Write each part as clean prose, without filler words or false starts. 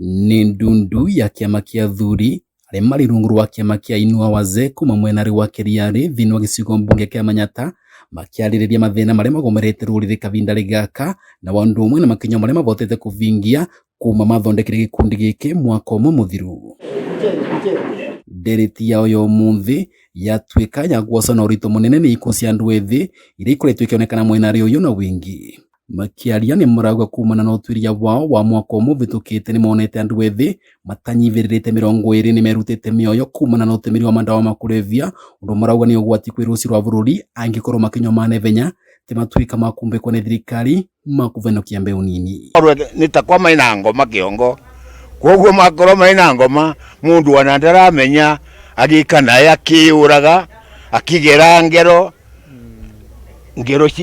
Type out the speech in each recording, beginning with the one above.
Ni ndundu ya kiama kia athuri aria mari rungu rwa kiama kia Inua Wazee kuma mwena wa Keriari thiini wa gicigo mbunge kia Manyata makiaririria mathina maria magomerete ruriri kavinda gaka na wandu umwe na makinya maria mavotete kuvingia kuma mathondekire gikundi giki mwaka umwe muthiru. Ndereti yao ya umuthi yatuika ya guoca na urito munene ni ikuo cia andu ethi iria ikoretwo ikionekana mwena uyu na wingi. Makiaria ni marauga kumana na utwiria wao wa mwaka umwe vitukite ni monete andu ethi matanyiviririte 20 ni merutite mioyo kumana na utemiri wa mandawa makulevya undu marauga ni ugwati kwi ruci rwa bururi angikorwo makinyo manevenya timatuika makumbikwo ni thirikari makuvenokia mbeu nini. Ni takwa maina ngoma kiongo koguo makorwo maina ngoma mundu anandaramenya agika naye akiuraga akigera ngero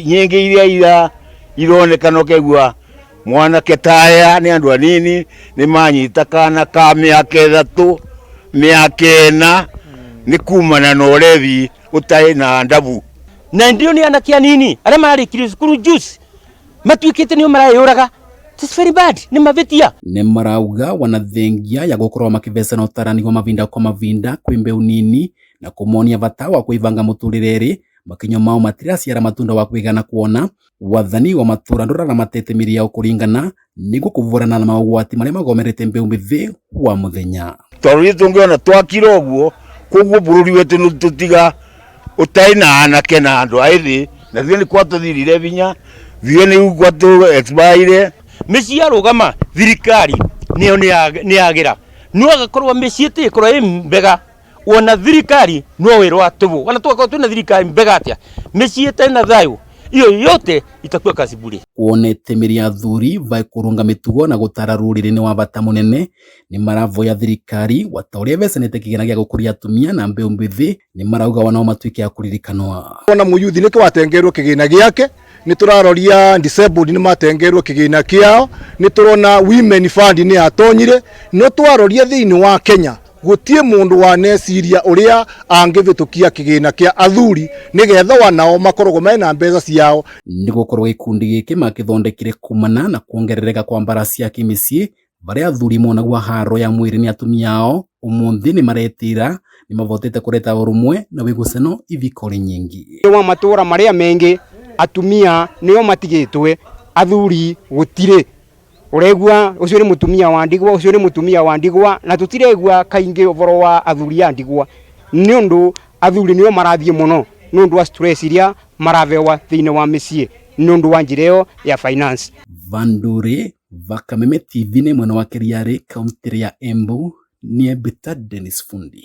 nyingi iria ironekana kegua mwana ketaya ni andu anini ni manyita kana ka miaka 3 miaka 4 ni kumana na ulevi utai na ndabu na ndio ni anakia nini aria mari cukuru juice matuikite ni marayuraga. It's very bad. Ni mavetia. Ni marauga wanathengia ya gukorwo makivesa na utarani wa mavinda kwa mavinda kwi mbeu nini na kumonia bata wa kuivanga muturireri makinyo mao matiraciara matunda wa kwigana kuona wathani wa matura ndora na matetemiri yao kuringana niguo kuvurana na maugwati maria magomerete mbeu mithi wa muthenya. Tori tungiona twakira uguo koguo bururi wetu nututiga utaina anake na andu aithi na thieni kwatuthirire vinya thieni ukwatu expired meci arugama thirikari niyo ni agira no agakorwa meci itikoro mbega ona thirikari no wirwa tubu wana twako tuna thirikari mbega atia meci itena thayo iyo yote itakuwa kazi bure. Kuonete miri athuri vai kurunga mitugo na gutara ruriri-ini wa bata munene ni maravoya thirikari watauria vecenete kigina gia gukuria atumia na mbeu mbithi ni marauga wanao matuike ya kuririkanwa. Ona muyuthi niki watengerwo kigina giake ni turaroria disabled ni matengerwo kigina kiao ni turona women fund ni atonyire no twaroria thiini wa Kenya gutie mundu wa neciria uria angivitukia kigina kia athuri nigetha wanao makorwo mena mbeca ciao ni gukorwo gikundi giki makithondekire kumana na kuongerereka kwa mbara cia kimicii baria athuri monagwa haro ya mwiri ni atumia ao umuthi ni maretira ni mavotete kureta urumwe na wigucano ivikori nyingi wa matura maria mengi atumia nio matigitwe athuri gutire uregua ucio ni mutumia wa ndigwa ucio ni mutumia wa ndigwa na tutiregua kaingi uvoro wa athuri ya ndigwa ni undu athuri nio marathie muno ni undu wa stress iria maravewa thiini wa micii ni undu wa njireo ya finance. Vandure Vakameme TV ni mwena wa Keriari kaunti ya Embu ni Ebita Dennis Fundi.